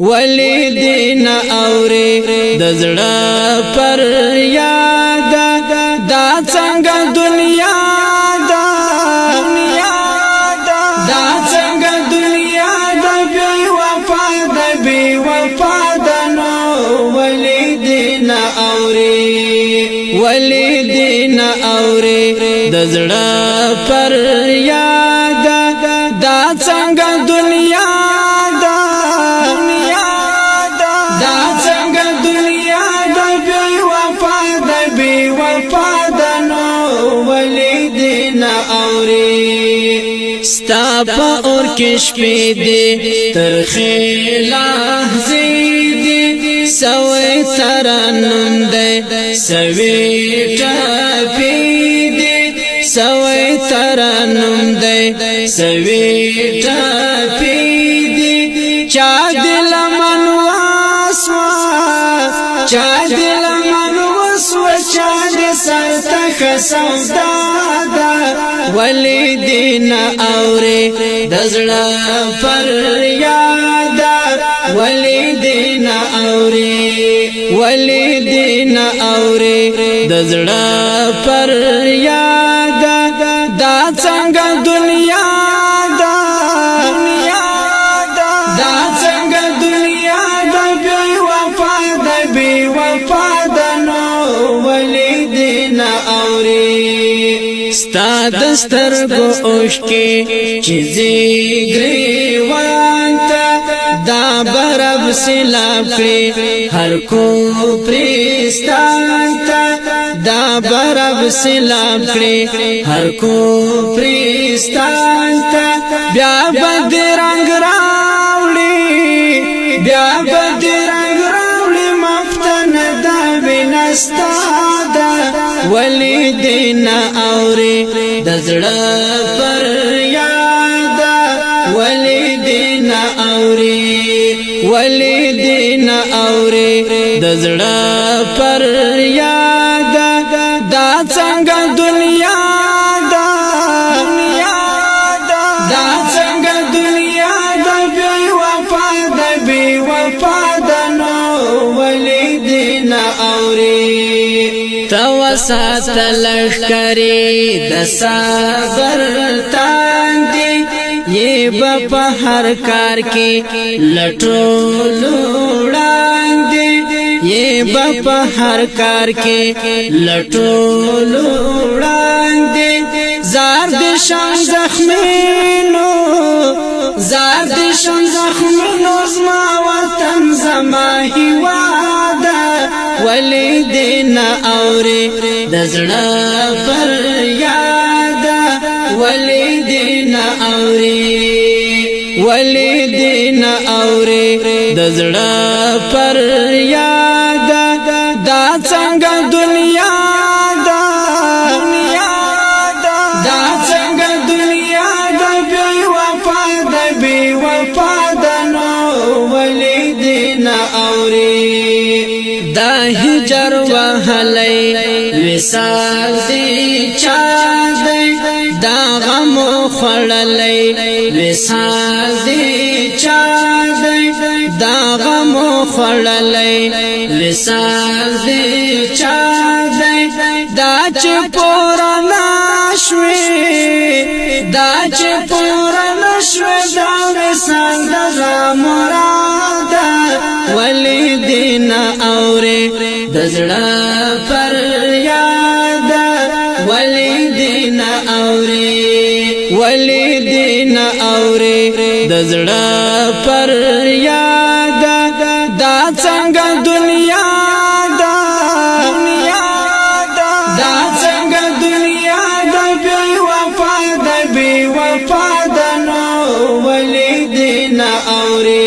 ولی دین اوري د زړه پر یاد دا څنګه دنیا دا څنګه دنیا دا بی وفا دنو ولی دین اوري د زړه پر یاد دا څنګه دنیا ستا پا اور کش پی دی ترخی لحظی دی سوی ترانم دی سوی ٹاپی دی سوی ترانم دی سوی ٹاپی دی چا دل من واسوا چا دل من واسوا چا دی سر تک سودادا ولی دین اوري د زړه پر یاد ولی دین اوري د زړه پر یاد دا څنګه دنیا دا څنګه دنیا بی وفا دنو ولی دین اوري ستا دسترگو اوشکی چیزی گریوان تا دا برب سلاب کری ہر کو پریستان تا دا برب سلاب کری ہر کو پریستان تا بیا بد رنگ راولی مفتن دا بنستا ولی دین اوري د زړه پر یاد ولی دین اوري د زړه پر یاد دا څنګه دنیا دا څنګه دنیا بی وفا دنو ولی دین اوري توسات لشکری د صبر تاندی یہ بپ ہر کار کی لٹولو وړاندې یہ بپ هر کار کې لټولو وړاندې زار د شان زخمینو زما وطن زما هیواده ولی دین اوري د زړه پر یاد ولی دین اوري د زړه پر یاد دا څنګه دنیا دا څنګه دنیا بی وفا دنو ولی دین اوري دا هجر وهلی وصال دی چا دی دا غم خړلی وصال دی چا دی دا غم خړلی وصال دی چا دی دا چې پورا نشوي دا وصال دا مراد ولی دین اوري د زړه پر یاد ولی دین اوري د زړه پر یاد دا څنګه دنیا دا څنګه دنیا بی وفا دنو ولی دین اوري